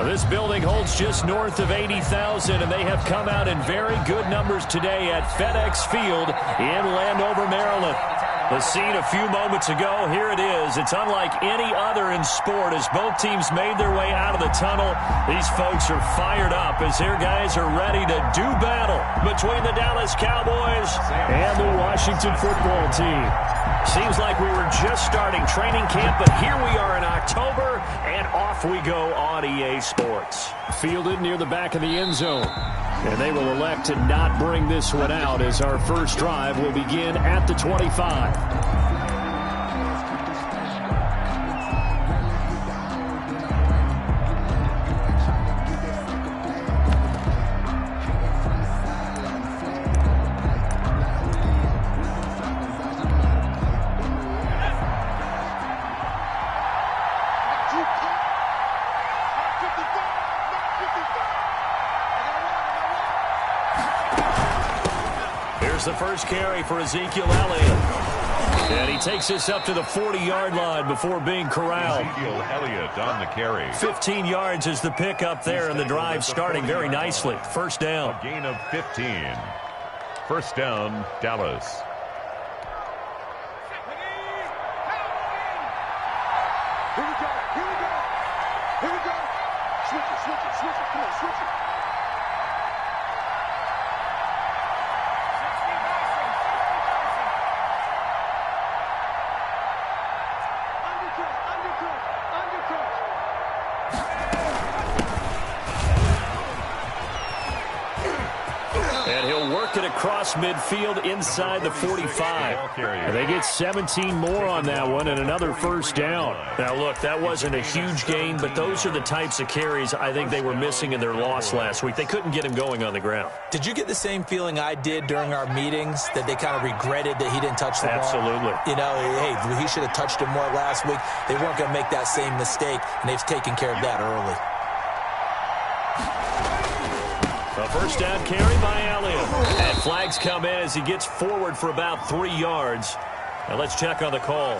This building holds just north of 80,000, and they have come out in very good numbers today at FedEx Field in Landover, Maryland. The scene a few moments ago, here it is. It's unlike any other in sport as both teams made their way out of the tunnel. These folks are fired up as their guys are ready to do battle between the Dallas Cowboys and the Washington football team. Seems like we were just starting training camp, but here we are in October, and off we go on EA Sports. Fielded near the back of the end zone. And they will elect to not bring this one out as our first drive will begin at the 25. The first carry for Ezekiel Elliott. And he takes us up to the 40-yard line before being corralled. Ezekiel Elliott on the carry. 15 yards is the pickup there, and the drive starting very nicely. First down. A gain of 15. First down, Dallas. Here we go. Here we go. Here we go. Switch it, switch it, switch it. Come on, switch it. And he'll work it across midfield inside the 45. And they get 17 more on that one and another first down. Now, look, that wasn't a huge gain, but those are the types of carries I think they were missing in their loss last week. They couldn't get him going on the ground. Did you get the same feeling I did during our meetings, that they kind of regretted that he didn't touch the ball? Absolutely. You know, hey, he should have touched it more last week. They weren't going to make that same mistake, and they've taken care of that early. A first down carry by Elliott. And flags come in as he gets forward for about 3 yards. Now let's check on the call.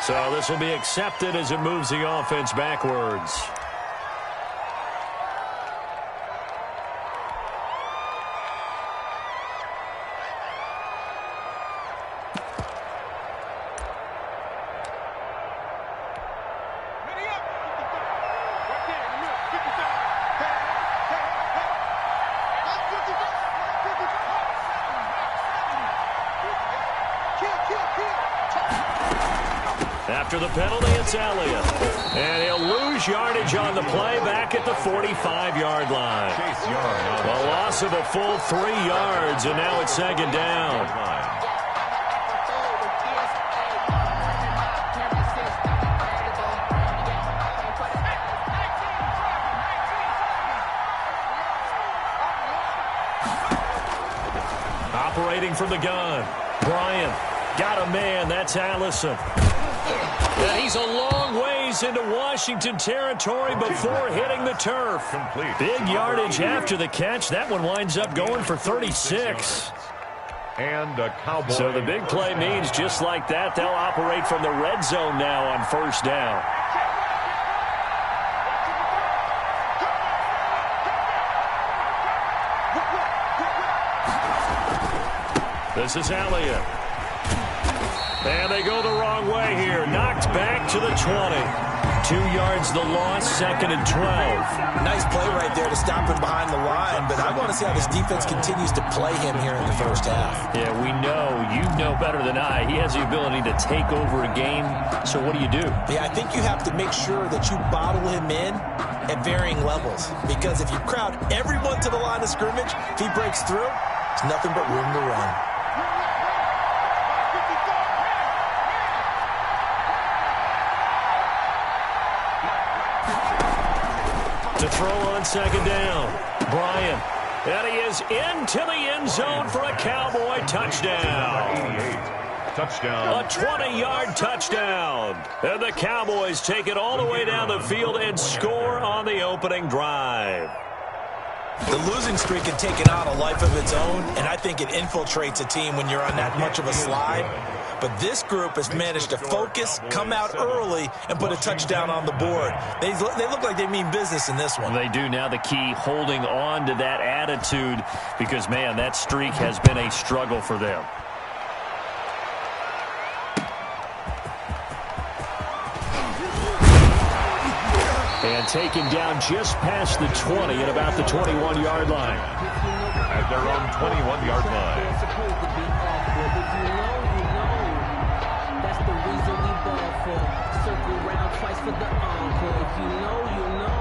So this will be accepted as it moves the offense backwards. After the penalty, it's Elliott. And he'll lose yardage on the play back at the 45-yard line. A loss of a full 3 yards, and now it's second down. Operating from the gun. Bryant got a man. That's Allison. And he's a long ways into Washington territory before hitting the turf. Big yardage after the catch. That one winds up going for 36. And a Cowboy. So the big play means just like that, they'll operate from the red zone now on first down. This is Elliott. And they go the wrong way here. Knocked back to the 20. 2 yards the loss, second and 12. Nice play right there to stop him behind the line, but I want to see how this defense continues to play him here in the first half. Yeah, we know. You know better than I. He has the ability to take over a game. So what do? Yeah, I think you have to make sure that you bottle him in at varying levels, because if you crowd everyone to the line of scrimmage, if he breaks through, there's nothing but room to run. To throw on second down. Bryant. And he is into the end zone for a Cowboy touchdown. Touchdown. A 20-yard touchdown. And the Cowboys take it all the way down the field and score on the opening drive. The losing streak had taken on a life of its own, and I think it infiltrates a team when you're on that much of a slide. But this group has managed to focus, come out early, and put a touchdown on the board. They look like they mean business in this one. They do. Now the key, holding on to that attitude, because, man, that streak has been a struggle for them. And taken down just past the 20 at about the 21-yard line. At their own 21-yard line. That's the reason we ball for. Circle round twice for the encore. If you know, you know.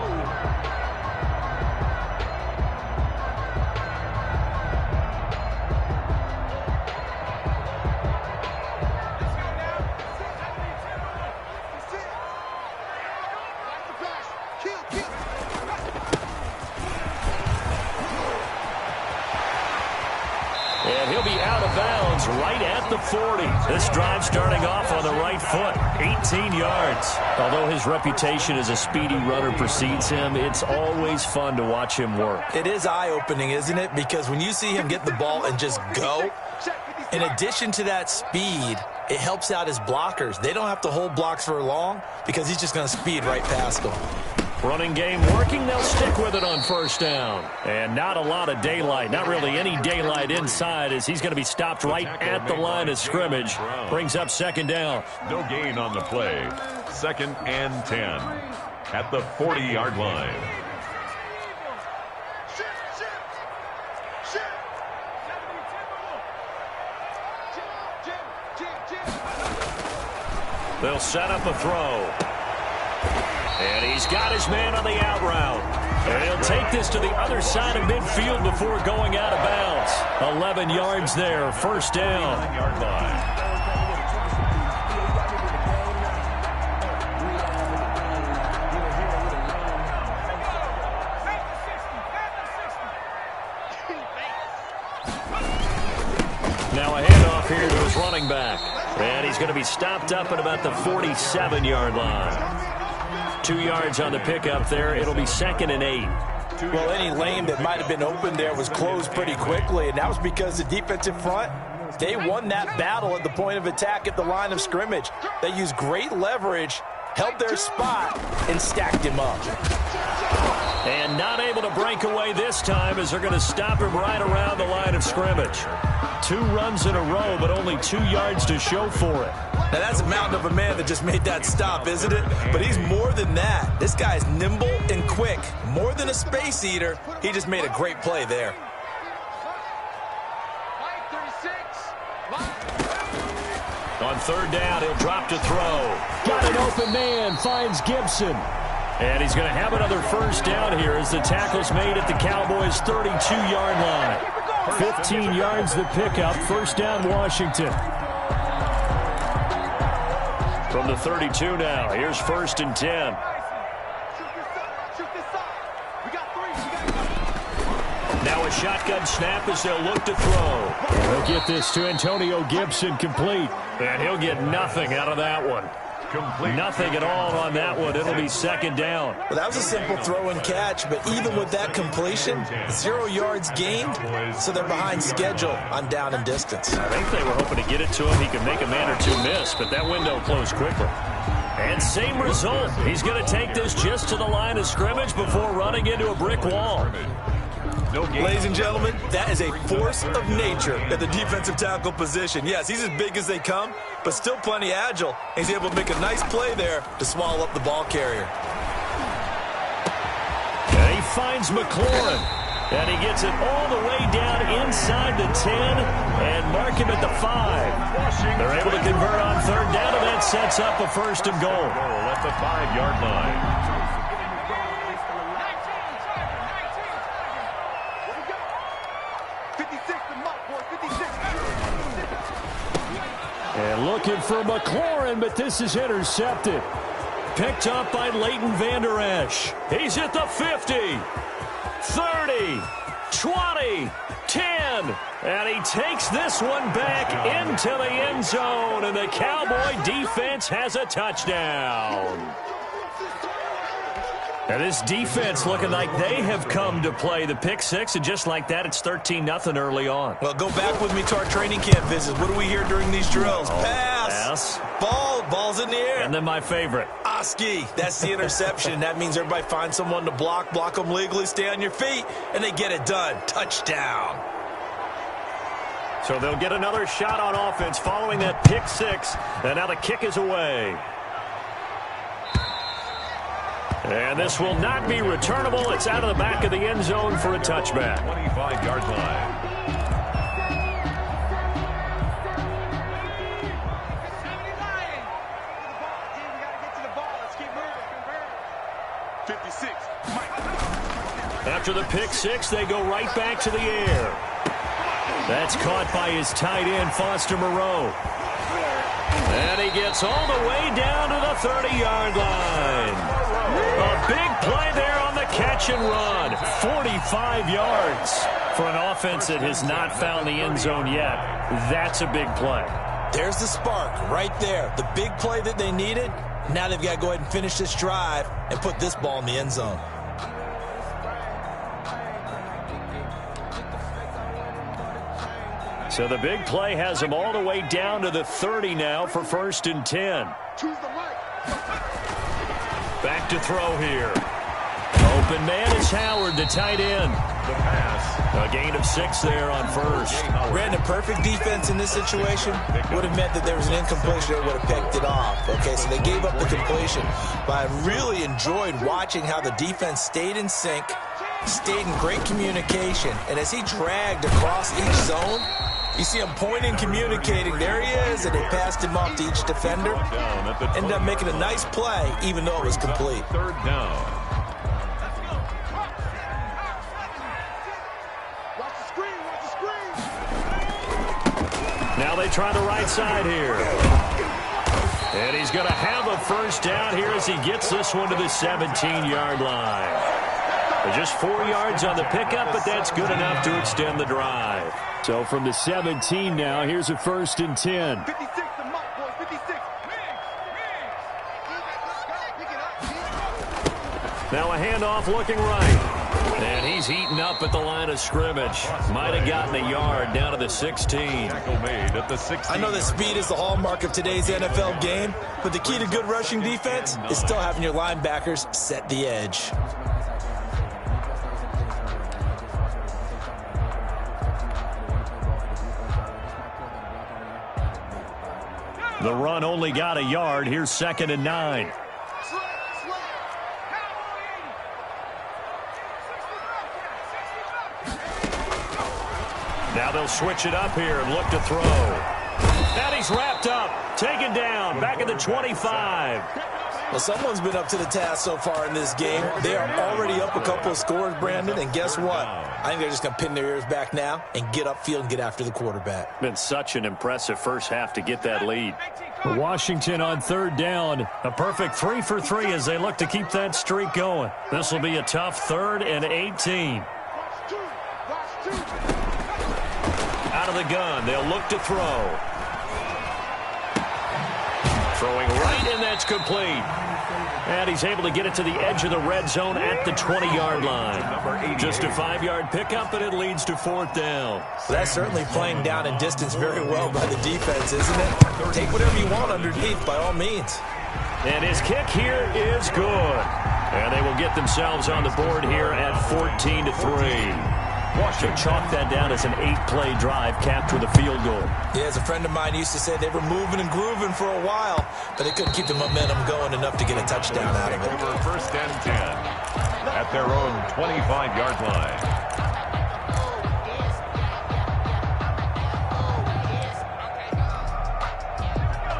And he'll be out of bounds right at the 40. This drive starting off on the right foot, 18 yards. Although his reputation as a speedy runner precedes him, it's always fun to watch him work. It is eye-opening, isn't it? Because when you see him get the ball and just go, in addition to that speed, it helps out his blockers. They don't have to hold blocks for long because he's just going to speed right past them. Running game working. They'll stick with it on first down. And not a lot of daylight. Not really any daylight inside, as he's going to be stopped right at the line of scrimmage. Brings up second down. No gain on the play. 2nd and 10 at the 40-yard line. They'll set up a throw. And he's got his man on the out route. And he'll take this to the other side of midfield before going out of bounds. 11 yards there, first down. 9-yard line. Now a handoff here to his running back. And he's going to be stopped up at about the 47-yard line. 2 yards on the pickup there. It'll be 2nd and 8. Well, any lane that might have been open there was closed pretty quickly, and that was because the defensive front, they won that battle at the point of attack at the line of scrimmage. They used great leverage, held their spot, and stacked him up. And not able to break away this time as they're going to stop him right around the line of scrimmage. 2 runs in a row, but only 2 yards to show for it. Now, that's a mountain of a man that just made that stop, isn't it? But he's more than that. This guy's nimble and quick. More than a space eater, he just made a great play there. On third down, he'll drop to throw. Got an open man, finds Gibson. And he's going to have another first down here as the tackle's made at the Cowboys' 32-yard line. 15 yards the pickup, first down Washington. From the 32 now, here's 1st and 10. Now a shotgun snap as they'll look to throw. They'll get this to Antonio Gibson complete. And he'll get nothing out of that one. Complete. Nothing at all on that one. It'll be 2nd down. Well, that was a simple throw and catch, but even with that completion, 0 yards gained, so they're behind schedule on down and distance. I think they were hoping to get it to him. He could make a man or two miss, but that window closed quickly. And same result. He's going to take this just to the line of scrimmage before running into a brick wall. No gain. Ladies and gentlemen, that is a force of nature at the defensive tackle position. Yes, he's as big as they come, but still plenty agile. He's able to make a nice play there to swallow up the ball carrier. And he finds McLaurin. And he gets it all the way down inside the 10 and mark him at the 5. They're able to convert on third down, and that sets up a 1st and goal. At the 5-yard line. And looking for McLaurin, but this is intercepted. Picked up by Leighton Vander Esch. He's at the 50, 30, 20, 10. And he takes this one back into the end zone. And the Cowboy defense has a touchdown. And this defense looking like they have come to play. The pick six, and just like that, it's 13-0 early on. Well, go back with me to our training camp visits. What do we hear during these drills? Pass. Ball's in the air. And then my favorite. Oski. That's the interception. That means everybody finds someone to block them legally, stay on your feet, and they get it done. Touchdown. So they'll get another shot on offense following that pick six. And now the kick is away. And this will not be returnable. It's out of the back of the end zone for a touchback. 25-yard line. 56. After the pick six, they go right back to the air. That's caught by his tight end, Foster Moreau. And he gets all the way down to the 30-yard line. A big play there on the catch and run. 45 yards for an offense that has not found the end zone yet. That's a big play. There's the spark right there. The big play that they needed. Now they've got to go ahead and finish this drive and put this ball in the end zone. So the big play has them all the way down to the 30 now for 1st and 10. Back to throw here. Open man is Howard, the tight end. The pass. A gain of 6 there on first. Brandon, perfect defense in this situation would have meant that there was an incompletion that would have picked it off. Okay, so they gave up the completion. But I really enjoyed watching how the defense stayed in sync, stayed in great communication, and as he dragged across each zone, you see him pointing, communicating. There he is, and they passed him off to each defender. Ended up making a nice play, even though it was complete. 3rd down. Watch the screen, watch the screen. Now they try the right side here. And he's going to have a first down here as he gets this one to the 17-yard line. Just 4 yards on the pickup, but that's good enough to extend the drive. So from the 17 now, here's a 1st and 10. 56, the mark, boys, 56. Now a handoff looking right. And he's heating up at the line of scrimmage. Might have gotten a yard down to the 16. Tackle made at the 16. I know that speed is the hallmark of today's NFL game, but the key to good rushing defense is still having your linebackers set the edge. The run only got a yard. Here's 2nd and 9. Now they'll switch it up here and look to throw. And he's wrapped up, taken down, back at the 25. Well, someone's been up to the task so far in this game. They are already up a couple of scores, Brandon, and guess what? I think they're just going to pin their ears back now and get upfield and get after the quarterback. Been such an impressive first half to get that lead. Washington on 3rd down. A perfect 3 for 3 as they look to keep that streak going. This will be a tough 3rd and 18. Out of the gun, they'll look to throw. Throwing right, and that's complete. And he's able to get it to the edge of the red zone at the 20-yard line. Just a 5-yard pickup, and it leads to 4th down. That's certainly playing down in distance very well by the defense, isn't it? Take whatever you want underneath, by all means. And his kick here is good. And they will get themselves on the board here at 14-3. Washington chalk that down as an 8-play drive capped with a field goal. Yeah, as a friend of mine used to say, they were moving and grooving for a while, but they couldn't keep the momentum going enough to get a touchdown out of it. Over 1st and 10 at their own 25-yard line.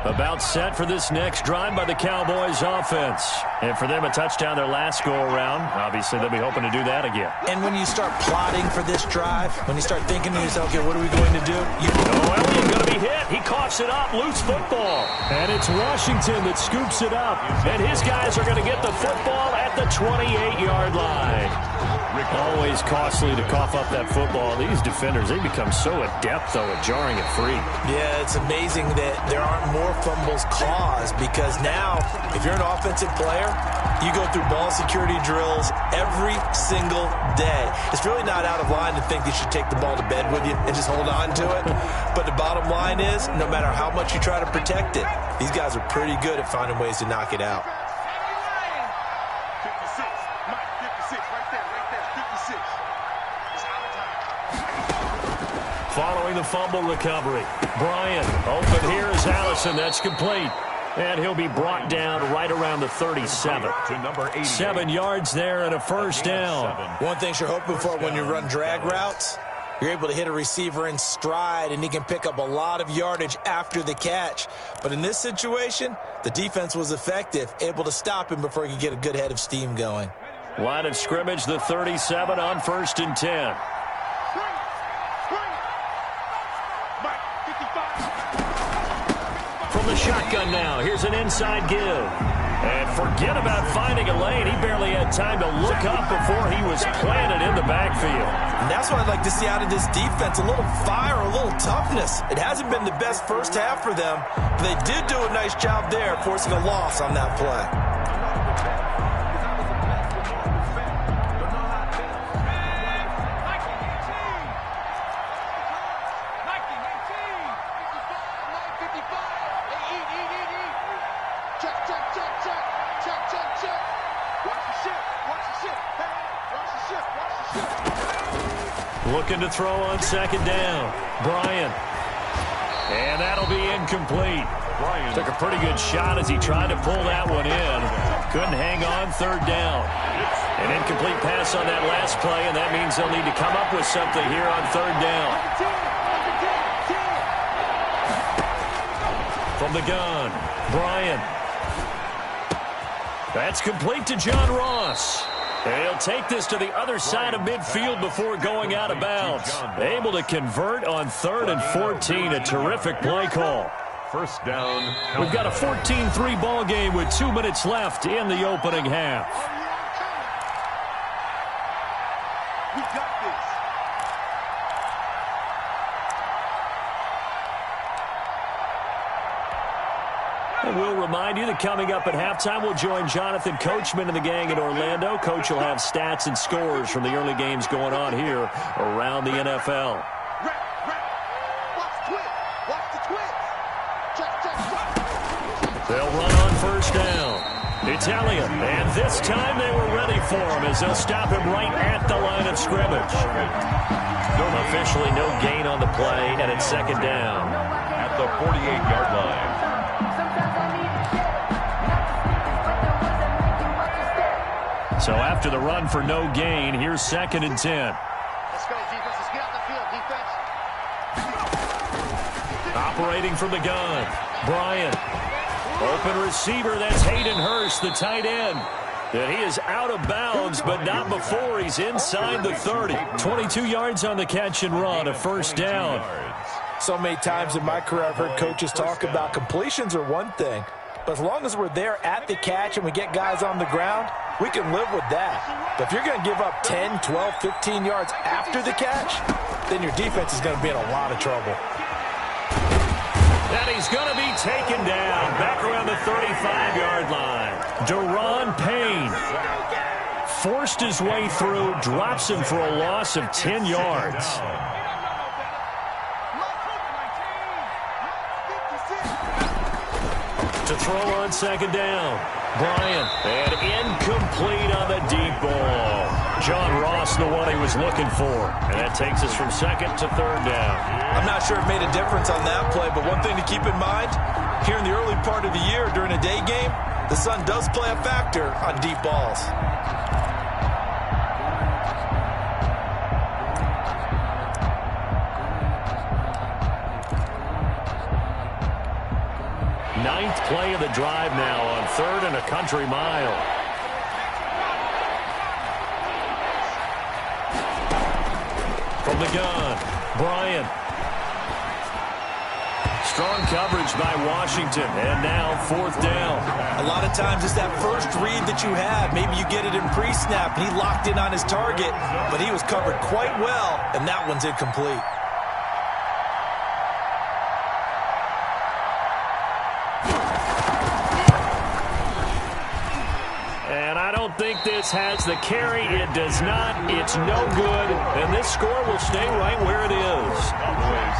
About set for this next drive by the Cowboys offense. And for them, a touchdown their last go-around. Obviously, they'll be hoping to do that again. And when you start plotting for this drive, when you start thinking to yourself, okay, what are we going to do? Elliott going to be hit. He coughs it up. Loose football. And it's Washington that scoops it up. And his guys are going to get the football at the 28-yard line. Always costly to cough up that football. These defenders, they become so adept, though, at jarring it free. Yeah, it's amazing that there aren't more fumbles caused, because now, if you're an offensive player, you go through ball security drills every single day. It's really not out of line to think you should take the ball to bed with you and just hold on to it. But the bottom line is, no matter how much you try to protect it, these guys are pretty good at finding ways to knock it out. Following the fumble recovery, Bryant open here is Allison. That's complete. And he'll be brought down right around the 37. To number 88. 7 yards there and a first down. One thing you're hoping for when you run drag routes, you're able to hit a receiver in stride, and he can pick up a lot of yardage after the catch. But in this situation, the defense was effective, able to stop him before he could get a good head of steam going. Line of scrimmage, the 37 on 1st and 10. From the shotgun now, here's an inside give. And forget about finding a lane. He barely had time to look up before he was planted in the backfield. And that's what I'd like to see out of this defense, a little fire, a little toughness. It hasn't been the best first half for them, but they did do a nice job there, forcing a loss on that play. Looking to throw on 2nd down. Bryant. And that'll be incomplete. Bryant took a pretty good shot as he tried to pull that one in. Couldn't hang on 3rd down. An incomplete pass on that last play, and that means they'll need to come up with something here on 3rd down. From the gun, Bryant. That's complete to John Ross. He'll take this to the other side of midfield before going out of bounds. Able to convert on 3rd and 14. A terrific play call. First down. We've got a 14-3 ball game with 2 minutes left in the opening half. We got this. And we'll remind you that coming up at halftime, we'll join Jonathan Coachman and the gang in Orlando. Coach will have stats and scores from the early games going on here around the NFL. Watch the twist. Watch the twist. Check. They'll run on 1st down. Italian, and this time they were ready for him as they'll stop him right at the line of scrimmage. Officially no gain on the play, and it's 2nd down. At the 48-yard line. So after the run for no gain, here's 2nd and 10. Let's go, defense. Let's get out the field, defense. Operating from the gun, Bryant. Open receiver, that's Hayden Hurst, the tight end. And he is out of bounds, but not before he's inside the 30. 22 yards on the catch and run, a 1st down. So many times in my career I've heard coaches talk about completions are one thing, but as long as we're there at the catch and we get guys on the ground, we can live with that. But if you're going to give up 10, 12, 15 yards after the catch, then your defense is going to be in a lot of trouble. And he's going to be taken down back around the 35-yard line. Deron Payne forced his way through, drops him for a loss of 10 yards. To throw on 2nd down, Bryant, and incomplete on the deep ball. John Ross, the one he was looking for, and that takes us from 2nd to 3rd down. I'm not sure it made a difference on that play, but one thing to keep in mind, here in the early part of the year during a day game, the sun does play a factor on deep balls. Ninth play of the drive now on 3rd and a country mile. From the gun, Bryant. Strong coverage by Washington, and now 4th down. A lot of times it's that first read that you have. Maybe you get it in pre-snap, and he locked in on his target, but he was covered quite well, and that one's incomplete. And I don't think this has the carry. It does not. It's no good, and this score will stay right where it is.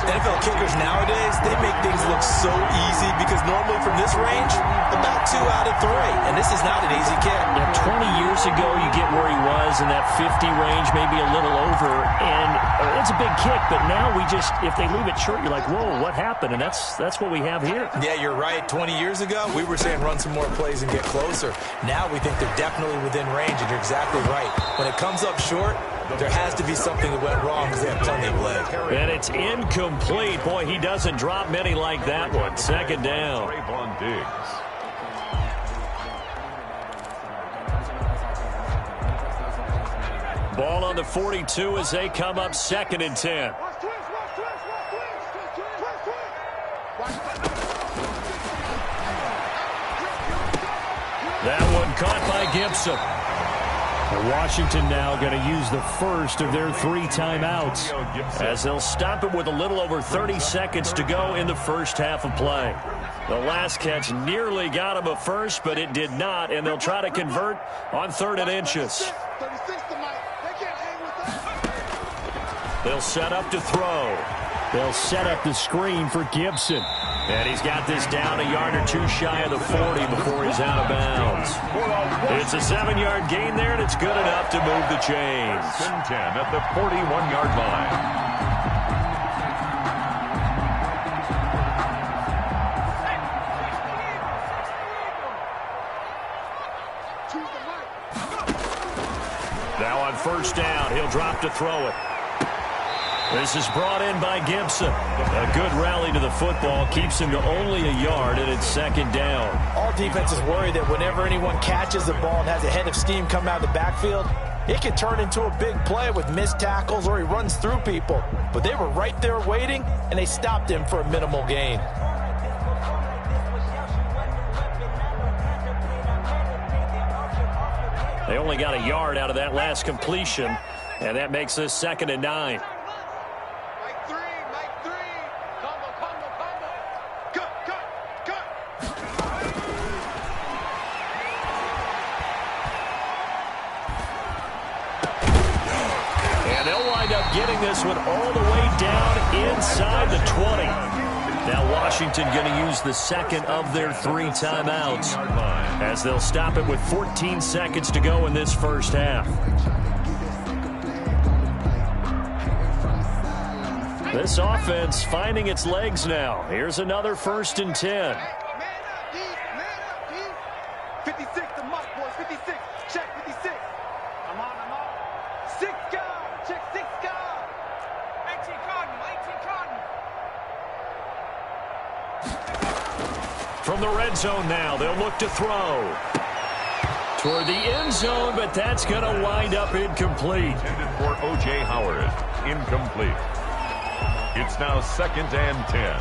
NFL kickers nowadays, they make things look so easy because normally from this range, about 2 out of 3. And this is not an easy kick. Yeah, 20 years ago, you get where he was in that 50 range, maybe a little over. And it's a big kick, but now if they leave it short, you're like, whoa, what happened? And that's what we have here. Yeah, you're right. 20 years ago, we were saying run some more plays and get closer. Now we think they're definitely within range, and you're exactly right. When it comes up short, there has to be something that went wrong because they have plenty of leg. And it's incomplete. Boy, he doesn't drop many like that one. 2nd down. Ball on the 42 as they come up 2nd and 10. That one caught by Gibson. And Washington now going to use the first of their 3 timeouts as they'll stop it with a little over 30 seconds to go in the first half of play. The last catch nearly got him a first, but it did not, and they'll try to convert on 3rd and inches. They'll set up to throw. They'll set up the screen for Gibson. And he's got this down a yard or 2 shy of the 40 before he's out of bounds. It's a 7-yard gain there, and it's good enough to move the chains. 10 at the 41-yard line. Now on 1st down, he'll drop to throw it. This is brought in by Gibson. A good rally to the football keeps him to only a yard, and it's 2nd down. All defenses worry that whenever anyone catches the ball and has a head of steam come out of the backfield, it can turn into a big play with missed tackles or he runs through people. But they were right there waiting, and they stopped him for a minimal gain. They only got a yard out of that last completion, and that makes this 2nd and 9. Getting this one all the way down inside the 20. Now Washington going to use the 2nd of their 3 timeouts as they'll stop it with 14 seconds to go in this first half. This offense finding its legs now. Here's another 1st and 10. 56 to Mike, boys. 56. Check 56. I'm on. 6 guard. Check 6 guard. 18 Cotton. From the red zone now, they'll look to throw. Toward the end zone, but that's going to wind up incomplete. Intended for O.J. Howard. Incomplete. It's now 2nd and 10.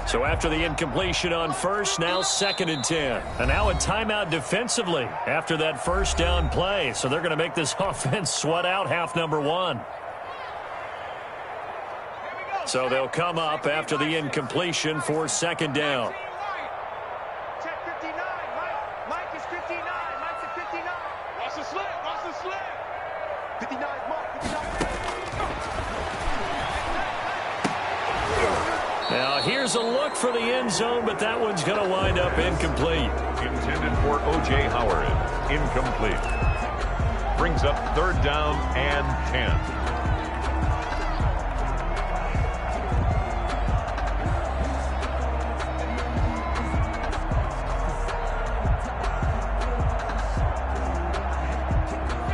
So after the incompletion on 1st, now 2nd and 10. And now a timeout defensively after that 1st down play. So they're going to make this offense sweat out half number 1. So they'll come up after the incompletion for 2nd down. Check 59. Mike is 59. Mike's at 59. Watch the slip. 59, Mark. 59. Now here's a look for the end zone, but that one's going to wind up incomplete. Intended for O.J. Howard. Incomplete. Brings up 3rd down and 10.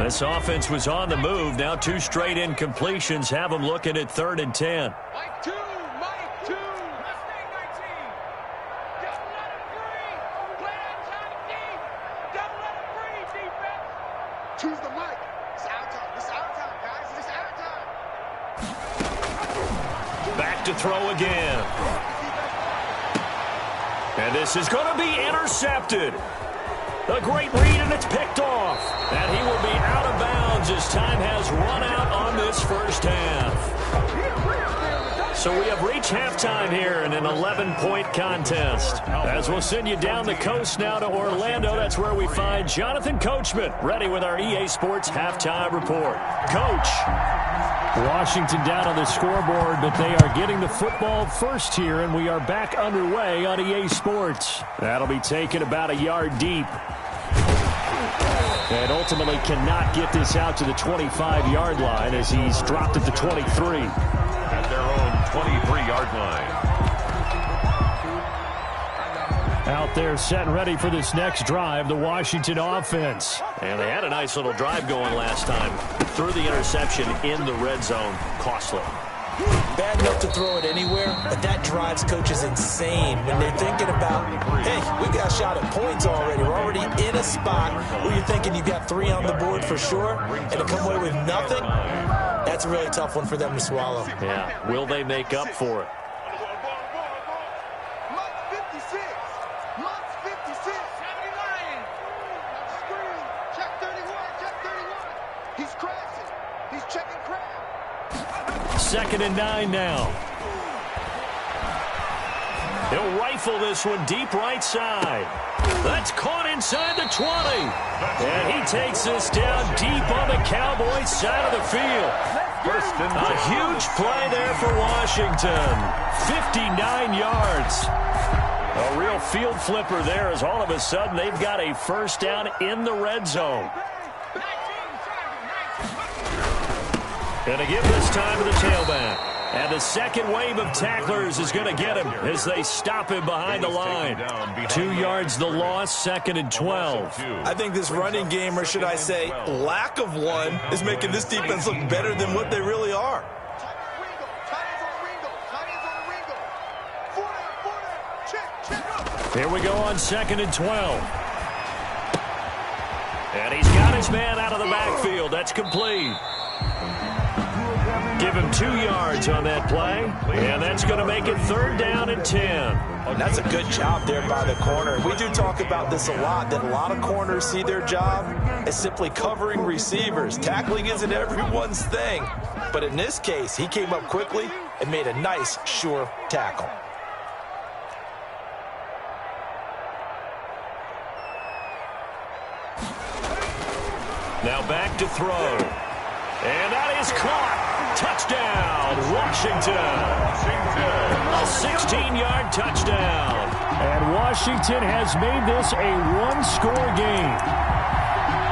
This offense was on the move. Now 2 straight incompletions have them looking at 3rd and 10. Mike 2. Mustang 19. Just let it free. Play on time, D. Choose the mic. It's our time. It's our time, guys. It's our time. Back to throw again. And this is going to be intercepted. A great read, and it's picked off. And he will be out of bounds as time has run out on this first half. So we have reached halftime here in an 11-point contest. As we'll send you down the coast now to Orlando, that's where we find Jonathan Coachman, ready with our EA Sports halftime report. Coach. Washington down on the scoreboard, but they are getting the football first here, and we are back underway on EA Sports. That'll be taken about a yard deep. And ultimately cannot get this out to the 25-yard line as he's dropped at the 23. At their own 23-yard line. Out there set and ready for this next drive, the Washington offense. And they had a nice little drive going last time. Threw the interception in the red zone. Costly. Bad enough to throw it anywhere, but that drives coaches insane when they're thinking about, hey, we got a shot at points already. We're already in a spot where you're thinking you've got 3 on the board for sure, and to come away with nothing, that's a really tough one for them to swallow. Yeah, will they make up for it? Second and 9 now. He'll rifle this one deep right side. That's caught inside the 20. And he takes this down deep on the Cowboys side of the field. A huge play there for Washington. 59 yards. A real field flipper there as all of a sudden they've got a first down in the red zone. Going to give this time to the tailback. And the second wave of tacklers is going to get him as they stop him behind the line. 2 yards the loss, second and 12. I think this running game, or should I say lack of one, is making this defense look better than what they really are. Here we go on second and 12. And he's got his man out of the backfield. That's complete. Give him 2 yards on that play, and that's going to make it third down and 10. And that's a good job there by the corner. We do talk about this a lot, that a lot of corners see their job as simply covering receivers. Tackling isn't everyone's thing. But in this case, he came up quickly and made a nice, sure tackle. Now back to throw. And that is caught. Touchdown, Washington. A 16-yard touchdown. And Washington has made this a one-score game.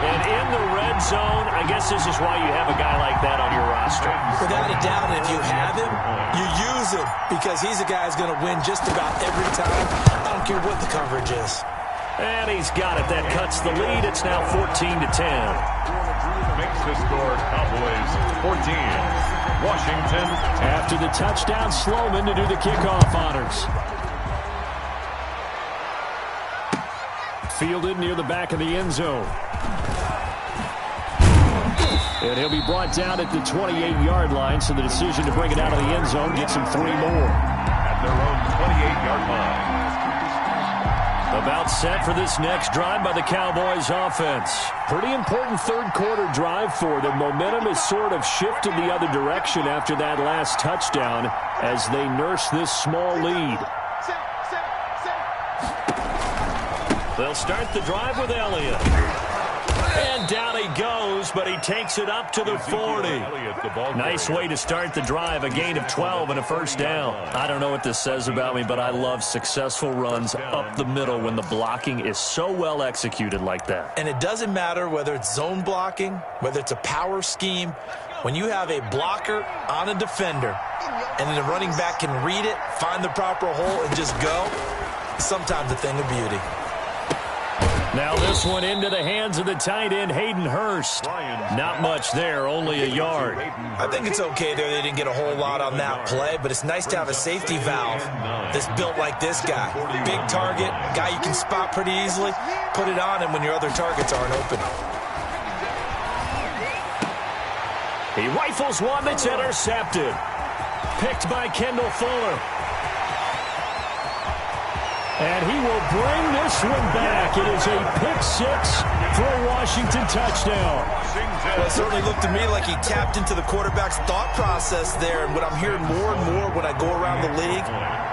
And in the red zone, I guess this is why you have a guy like that on your roster. Without a doubt, if you have him, you use him because he's a guy who's going to win just about every time. I don't care what the coverage is. And he's got it. That cuts the lead. It's now 14-10. Makes the score Cowboys 14. Washington. After the touchdown, Sloman to do the kickoff honors. Fielded near the back of the end zone. And he'll be brought down at the 28-yard line, so the decision to bring it out of the end zone gets him 3 more. At their own 28-yard line. About set for this next drive by the Cowboys offense. Pretty important third-quarter drive for them. Momentum has sort of shifted the other direction after that last touchdown as they nurse this small lead. They'll start the drive with Elliott. And down he goes, but he takes it up to the 40. Nice way to start the drive, a gain of 12 and a first down. I don't know what this says about me, but I love successful runs up the middle when the blocking is so well executed like that. And it doesn't matter whether it's zone blocking, whether it's a power scheme. When you have a blocker on a defender and then the running back can read it, find the proper hole, and just go, sometimes a thing of beauty. Now this one into the hands of the tight end, Hayden Hurst. Not much there, only a yard. I think it's okay there. They didn't get a whole lot on that play, but it's nice to have a safety valve that's built like this guy. Big target, guy you can spot pretty easily. Put it on him when your other targets aren't open. He rifles one that's intercepted. Picked by Kendall Fuller. And he will bring this one back. It is a pick-6 for a Washington touchdown. Well, it certainly looked to me like he tapped into the quarterback's thought process there. And what I'm hearing more and more when I go around the league,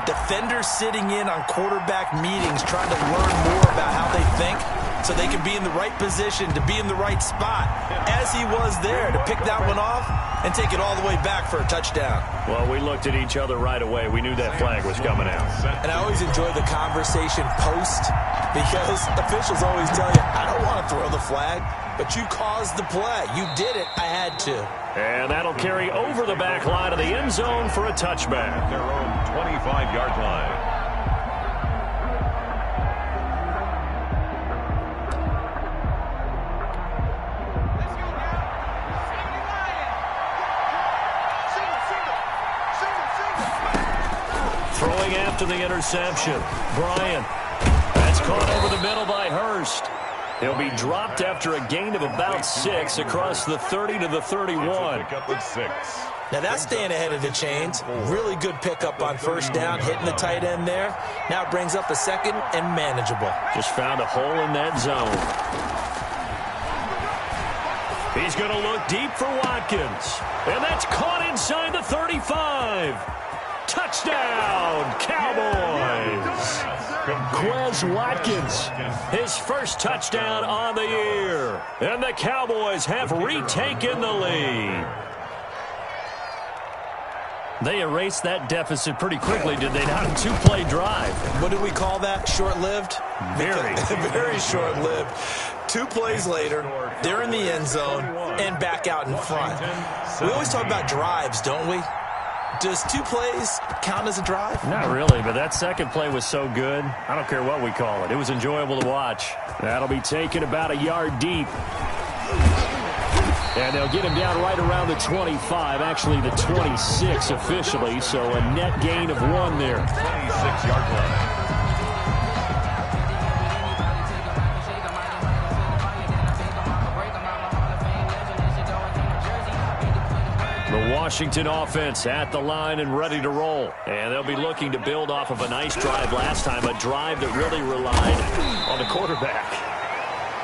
defenders sitting in on quarterback meetings trying to learn more about how they think so they can be in the right position, to be in the right spot, as he was there, to pick that one off and take it all the way back for a touchdown. Well, we looked at each other right away. We knew that flag was coming out. And I always enjoy the conversation post, because officials always tell you, I don't want to throw the flag, but you caused the play. You did it. I had to. And that'll carry over the back line of the end zone for a touchback. Their own 25-yard line. Throwing after the interception. Bryant. That's caught over the middle by Hurst. He'll be dropped after a gain of about 6 across the 30 to the 31. Pick up of 6. Now that's staying ahead of the chains. Really good pickup on first down, hitting the tight end there. Now it brings up a second and manageable. Just found a hole in that zone. He's going to look deep for Watkins. And that's caught inside the 35. Touchdown, Cowboys. Quez Watkins, his first touchdown on the year. And the Cowboys have retaken the lead. They erased that deficit pretty quickly, did they not? A 2-play drive. What do we call that? Short-lived? Very. Very short-lived. 2 plays later, they're in the end zone and back out in front. We always talk about drives, don't we? Does 2 plays count as a drive? Not really, but that second play was so good. I don't care what we call it. It was enjoyable to watch. That'll be taken about a yard deep. And they'll get him down right around the 25, actually the 26 officially, so a net gain of 1 there. 26-yard line. The Washington offense at the line and ready to roll. And they'll be looking to build off of a nice drive last time, a drive that really relied on the quarterback.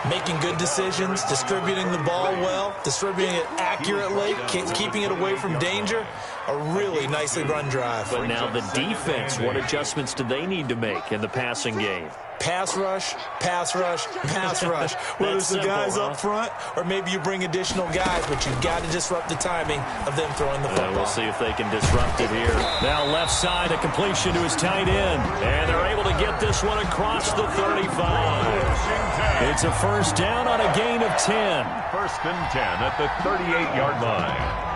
Making good decisions, distributing the ball well, distributing it accurately, keeping it away from danger. A really nicely run drive. But now the defense, what adjustments do they need to make in the passing game? Pass rush, pass rush, pass rush. Whether it's the guys up front or maybe you bring additional guys, but you've got to disrupt the timing of them throwing the football. We'll see if they can disrupt it here. Now left side, a completion to his tight end. And they're able to get this one across the 35. It's a first down on a gain of 10. First and 10 at the 38-yard line.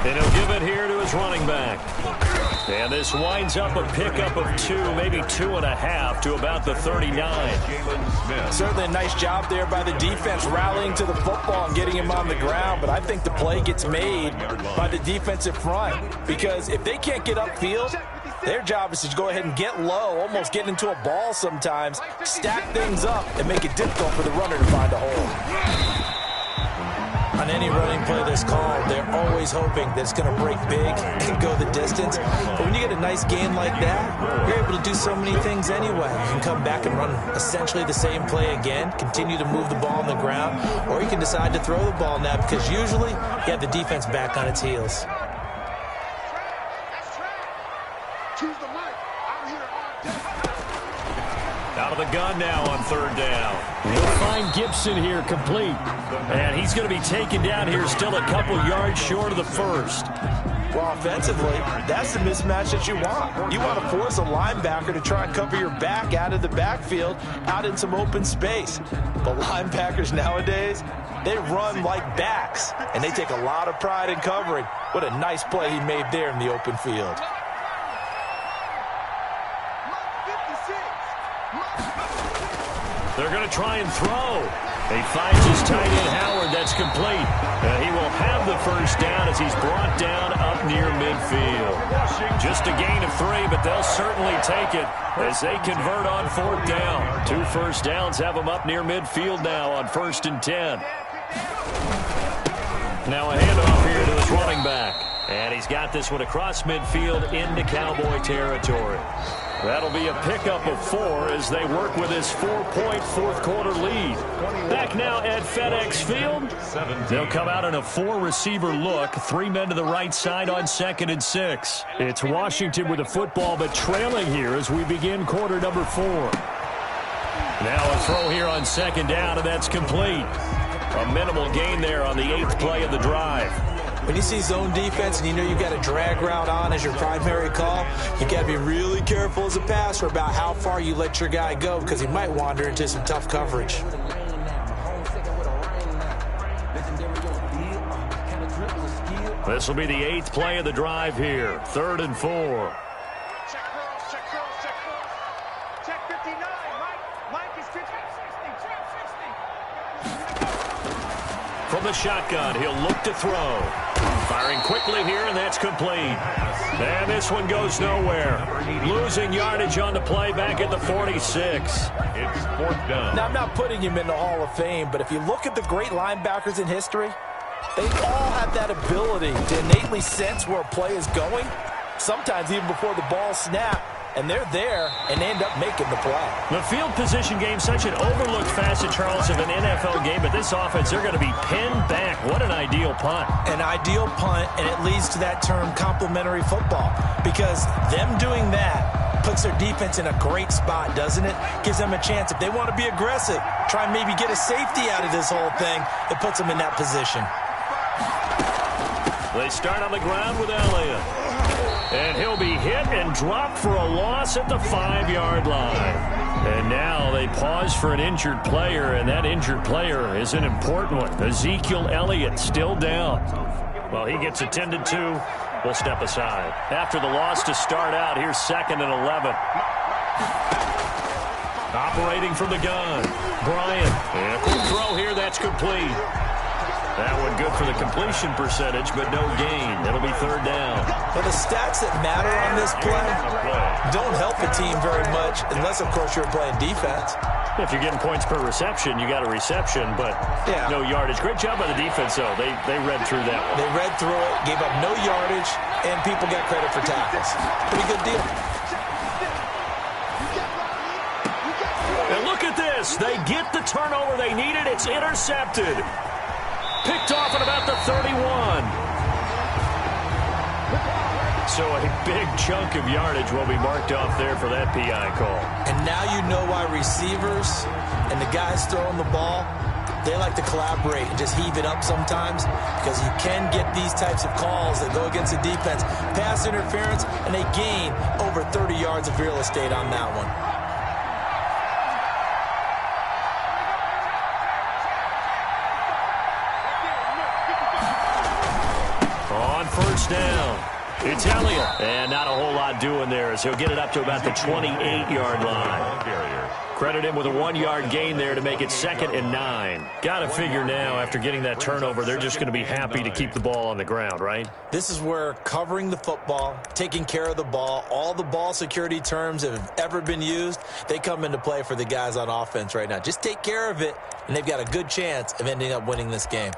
And he'll give it here to his running back. And this winds up a pickup of 2, maybe 2.5 to about the 39. Certainly a nice job there by the defense rallying to the football and getting him on the ground. But I think the play gets made by the defensive front, because if they can't get upfield, their job is to go ahead and get low, almost get into a ball sometimes, stack things up, and make it difficult for the runner to find a hole. On any running play that's called, they're always hoping that it's going to break big and go the distance. But when you get a nice gain like that, you're able to do so many things anyway. You can come back and run essentially the same play again, continue to move the ball on the ground, or you can decide to throw the ball now, because usually you have the defense back on its heels. Out of the gun now on third down. We'll find Gibson here complete. And he's going to be taken down here still a couple yards short of the first. Well, offensively, that's the mismatch that you want. You want to force a linebacker to try and cover your back out of the backfield, out in some open space. But linebackers nowadays, they run like backs, and they take a lot of pride in covering. What a nice play he made there in the open field. They're going to try and throw. He finds his tight end, Howard. That's complete. He will have the first down as he's brought down up near midfield. Just a gain of 3, but they'll certainly take it as they convert on 4th down. 2 first downs have them up near midfield now on 1st and 10. Now a handoff here to his running back. And he's got this one across midfield into Cowboy territory. That'll be a pickup of 4 as they work with this 4-point fourth-quarter lead. Back now at FedEx Field. They'll come out in a 4-receiver look. 3 men to the right side on 2nd and 6. It's Washington with the football, but trailing here as we begin quarter number 4. Now a throw here on 2nd down, and that's complete. A minimal gain there on the 8th play of the drive. When you see zone defense and you know you've got a drag route on as your primary call, you got to be really careful as a passer about how far you let your guy go because he might wander into some tough coverage. This will be the 8th play of the drive here. 3rd and 4. Check cross, check cross, check cross. Check 59. Mike is 50. From the shotgun, he'll look to throw. Firing quickly here, and that's complete. And this one goes nowhere. Losing yardage on the play back at the 46. It's 4th down. Now, I'm not putting him in the Hall of Fame, but if you look at the great linebackers in history, they all have that ability to innately sense where a play is going, sometimes even before the ball snaps. And they're there and end up making the play. The field position game, such an overlooked facet, Charles, of an NFL game. But this offense, they're going to be pinned back. What an ideal punt. An ideal punt, and it leads to that term complementary football. Because them doing that puts their defense in a great spot, doesn't it? Gives them a chance. If they want to be aggressive, try and maybe get a safety out of this whole thing, it puts them in that position. They start on the ground with Elliott. And he'll be hit and dropped for a loss at the 5-yard line. And now they pause for an injured player, and that injured player is an important one. Ezekiel Elliott still down. Well, he gets attended to. We'll step aside. After the loss to start out, here's 2nd and 11. Operating from the gun, Bryant. And a quick throw here, that's complete. That one good for the completion percentage, but no gain. It'll be 3rd down. But the stats that matter on this play don't help a team very much, unless, of course, you're playing defense. If you're getting points per reception, you got a reception, but no yardage. Great job by the defense, though. They read through that one. They read through it, gave up no yardage, and people got credit for tackles. Pretty good deal. And look at this. They get the turnover they needed. It's intercepted. Picked off at about the 31. So a big chunk of yardage will be marked off there for that PI call. And now you know why receivers and the guys throwing the ball, they like to collaborate and just heave it up sometimes because you can get these types of calls that go against the defense. Pass interference, and they gain over 30 yards of real estate on that one. On 1st down, it's Elliott. And not a whole lot doing there as he'll get it up to about the 28-yard line. Credit him with a 1-yard gain there to make it 2nd and 9. Got to figure now, after getting that turnover, they're just going to be happy to keep the ball on the ground, right? This is where covering the football, taking care of the ball, all the ball security terms that have ever been used, they come into play for the guys on offense right now. Just take care of it, and they've got a good chance of ending up winning this game.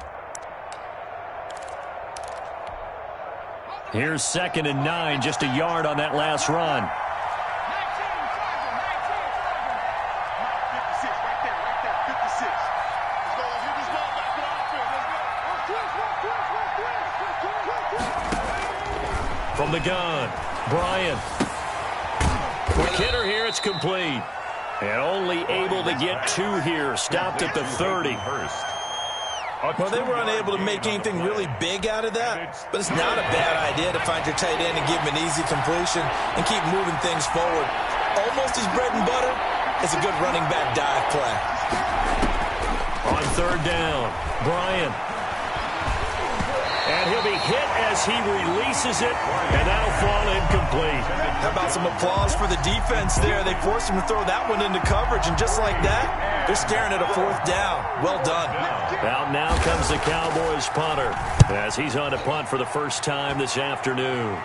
Here's 2nd and 9, just a yard on that last run. 19, right there, 56. Let's go, hit this ball back. Let's go. From the gun, Bryant. Quick hitter here, it's complete. And only able to get 2 here, stopped at the 30. Well, they were unable to make anything really big out of that, but it's not a bad idea to find your tight end and give him an easy completion and keep moving things forward. Almost his bread and butter is a good running back dive play. On 3rd down, Bryant. And he'll be hit as he releases it, and that'll fall incomplete. How about some applause for the defense there? They forced him to throw that one into coverage, and just like that, They're staring at a 4th down. Well done. Out now comes the Cowboys punter as he's on to punt for the first time this afternoon.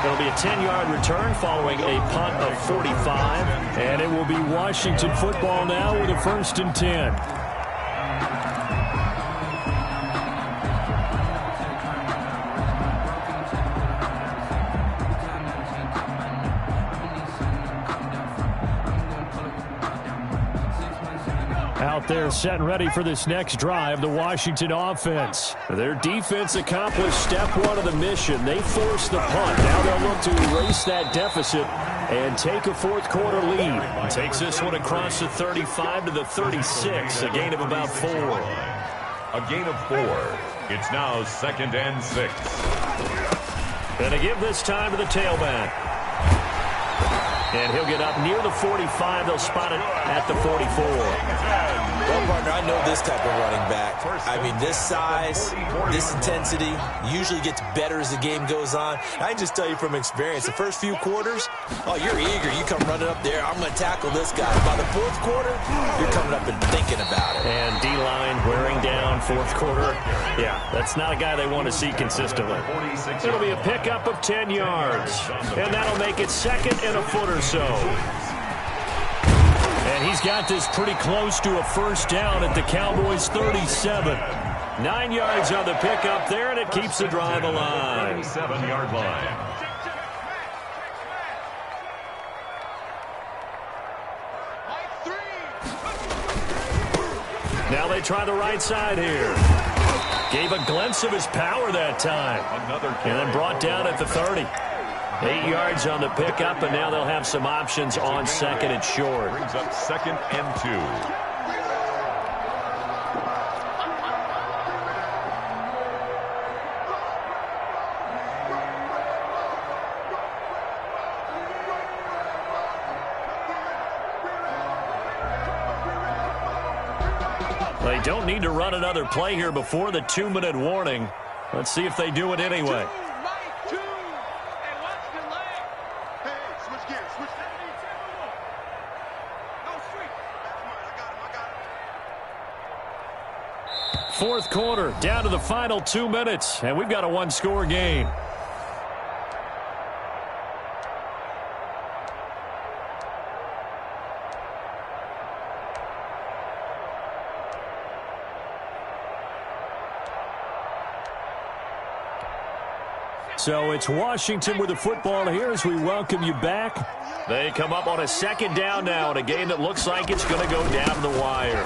It'll be a 10-yard return following a punt of 45. And it will be Washington football now with a 1st and 10. Out there set and ready for this next drive, the Washington offense. Their defense accomplished step 1 of the mission. They forced the punt. Now they'll look to erase that deficit and take a 4th quarter lead. Takes this one across the 35 to the 36, a gain of about 4. A gain of 4. It's now 2nd and 6. And to give this time to the tailback. And he'll get up near the 45. They'll spot it at the 44. Well, partner, I know this type of running back. I mean, this size, this intensity usually gets better as the game goes on. I can just tell you from experience, the first few quarters, oh, you're eager. You come running up there, I'm going to tackle this guy. By the 4th quarter, you're coming up and thinking about it. And D-line wearing down 4th quarter. Yeah, that's not a guy they want to see consistently. It'll be a pickup of 10 yards. And that'll make it 2nd and a foot or so. And he's got this pretty close to a 1st down at the Cowboys' 37. 9 yards on the pickup there, and it keeps the drive alive. 7-yard line. Now they try the right side here. Gave a glimpse of his power that time. And then brought down at the 30. 8 yards on the pickup, and now they'll have some options on 2nd and short. Brings up 2nd and 2. They don't need to run another play here before the 2-minute warning. Let's see if they do it anyway. Fourth quarter, down to the final 2 minutes, and we've got a 1-score game. So it's Washington with the football here as we welcome you back. They come up on a 2nd down now in a game that looks like it's going to go down the wire.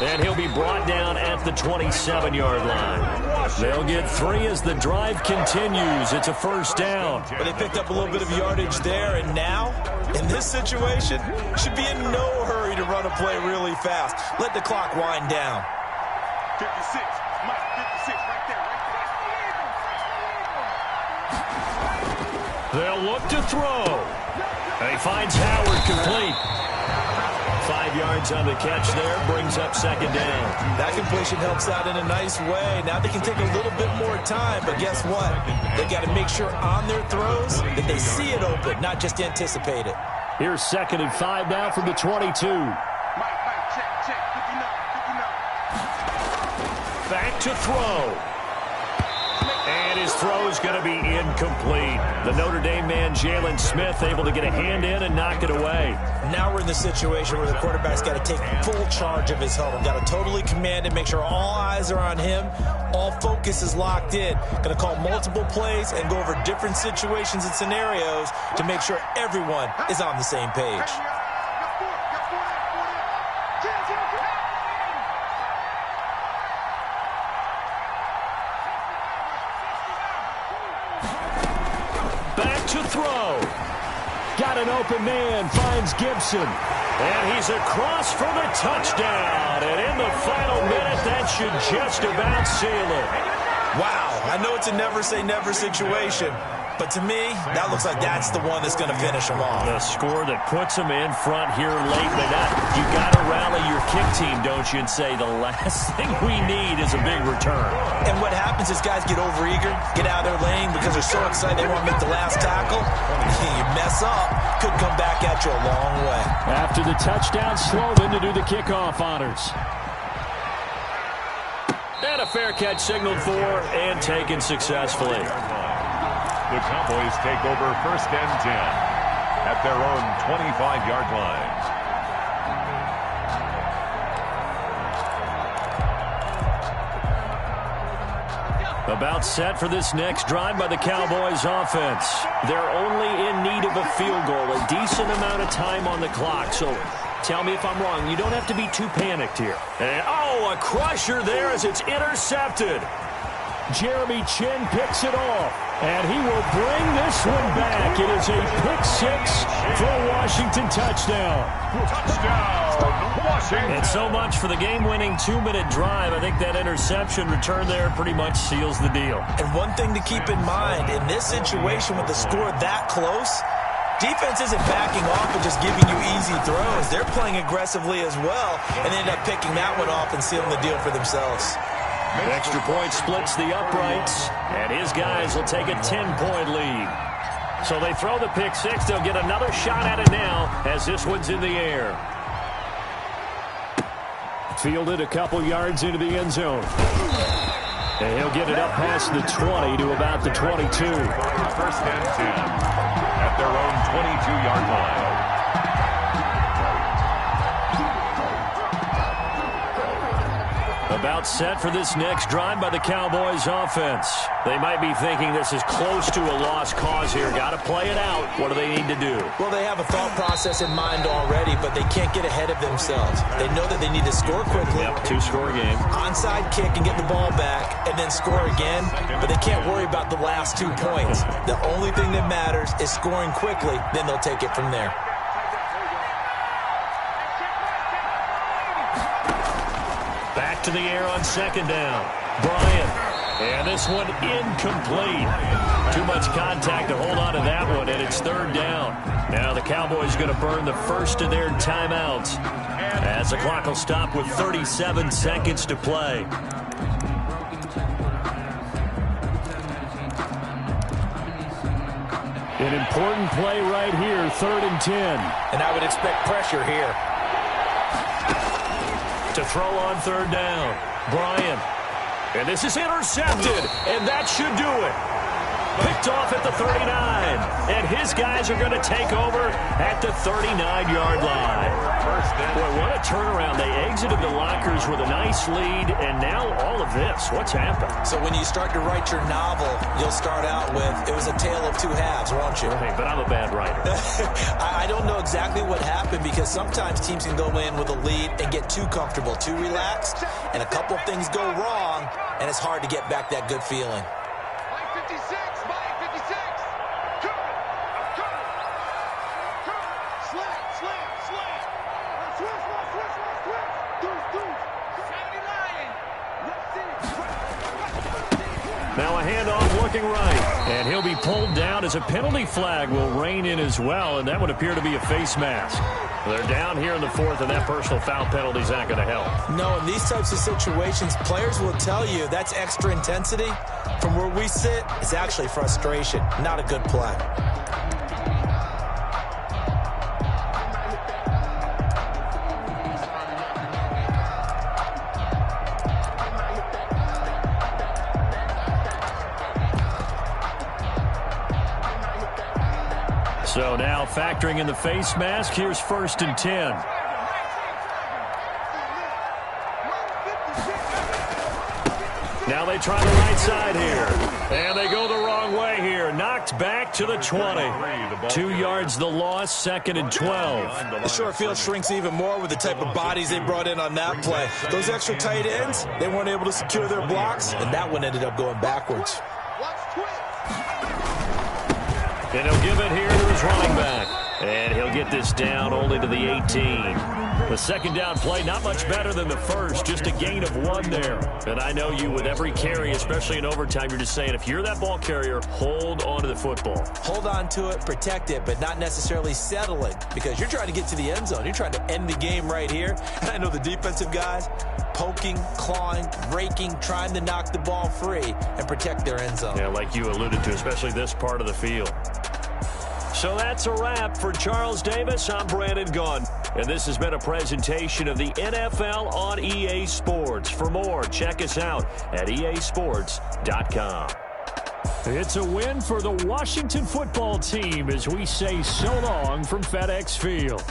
And he'll be brought down at the 27-yard line. They'll get 3 as the drive continues. It's a 1st down. But they picked up a little bit of yardage there, and now, in this situation, should be in no hurry to run a play really fast. Let the clock wind down. 56, Mike, 56, right there. They'll look to throw. He finds Howard complete. 5 yards on the catch there, brings up 2nd down. That completion helps out in a nice way. Now they can take a little bit more time, but guess what? They got to make sure on their throws that they see it open, not just anticipate it. Here's 2nd and 5 now from the 22. Check, 59. Back to throw. And his throw is going to be incomplete. The Notre Dame man, Jalen Smith, able to get a hand in and knock it away. Now we're in the situation where the quarterback's got to take full charge of his huddle. Got to totally command it, make sure all eyes are on him. All focus is locked in. Going to call multiple plays and go over different situations and scenarios to make sure everyone is on the same page. Back to throw. Got an open man, finds Gibson. And he's across for the touchdown. And in the final minute, that should just about seal it. Wow, I know it's a never say never situation, But to me, that looks like that's the one that's going to finish them off. The score that puts them in front here late, but you got to rally your kick team, don't you, and say the last thing we need is a big return. And what happens is guys get overeager, get out of their lane because they're so excited they want to make the last tackle. You mess up, could come back at you a long way. After the touchdown, Sloman to do the kickoff honors. And a fair catch signaled for and taken successfully. The Cowboys take over 1st and 10 at their own 25-yard line. About set for this next drive by the Cowboys offense. They're only in need of a field goal, a decent amount of time on the clock. So tell me if I'm wrong. You don't have to be too panicked here. And, a crusher there as it's intercepted. Jeremy Chin picks it off, and he will bring this one back. It is a pick six for a Washington touchdown. Touchdown, Washington. And so much for the game-winning 2-minute drive. I think that interception return there pretty much seals the deal. And one thing to keep in mind, in this situation with the score that close, defense isn't backing off and just giving you easy throws. They're playing aggressively as well, and they end up picking that one off and sealing the deal for themselves. Extra point splits the uprights, and his guys will take a 10-point lead. So they throw the pick six. They'll get another shot at it now as this one's in the air. Fielded a couple yards into the end zone. And he'll get it up past the 20 to about the 22. 1st and 10 at their own 22-yard line. About set for this next drive by the Cowboys offense. They might be thinking this is close to a lost cause here. Got to play it out. What do they need to do? Well, they have a thought process in mind already, but they can't get ahead of themselves. They know that they need to score quickly. Yep, 2-score game. Onside kick and get the ball back and then score again, but they can't worry about the last 2 points. The only thing that matters is scoring quickly, then they'll take it from there. Back to the air on 2nd down. Bryant. And this one incomplete. Too much contact to hold on to that one, and it's 3rd down. Now the Cowboys going to burn the first of their timeouts as the clock will stop with 37 seconds to play. An important play right here, 3rd and 10. And I would expect pressure here. To throw on 3rd down. Bryant. And this is intercepted, and that should do it. Picked off at the 39, and his guys are going to take over at the 39-yard line. Boy, what a turnaround. They exited the lockers with a nice lead, and now all of this. What's happened? So when you start to write your novel, you'll start out with, it was a tale of 2 halves, won't you? Hey, but I'm a bad writer. I don't know exactly what happened because sometimes teams can go in with a lead and get too comfortable, too relaxed, and a couple of things go wrong, and it's hard to get back that good feeling. Mike 56, Mike 56. Slam. Now a handoff looking right, and he'll be pulled down as a penalty flag will rein in as well, and that would appear to be a face mask. They're down here in the 4th, and that personal foul penalty is not going to help. No, in these types of situations, players will tell you that's extra intensity. From where we sit, it's actually frustration, not a good play. So now factoring in the face mask, here's 1st and 10. Now they try the right side here. And they go the wrong way here. Knocked back to the 20. 2 yards the loss, 2nd and 12. The short field shrinks even more with the type of bodies they brought in on that play. Those extra tight ends, they weren't able to secure their blocks, and that one ended up going backwards. And he'll give it here to his running back. And he'll get this down only to the 18. The second down play, not much better than the first, just a gain of 1 there. And I know you, with every carry, especially in overtime, you're just saying, if you're that ball carrier, hold on to the football. Hold on to it, protect it, but not necessarily settling, because you're trying to get to the end zone. You're trying to end the game right here. And I know the defensive guys poking, clawing, raking, trying to knock the ball free and protect their end zone. Yeah, like you alluded to, especially this part of the field. So that's a wrap for Charles Davis. I'm Brandon Gunn. And this has been a presentation of the NFL on EA Sports. For more, check us out at easports.com. It's a win for the Washington football team as we say so long from FedEx Field.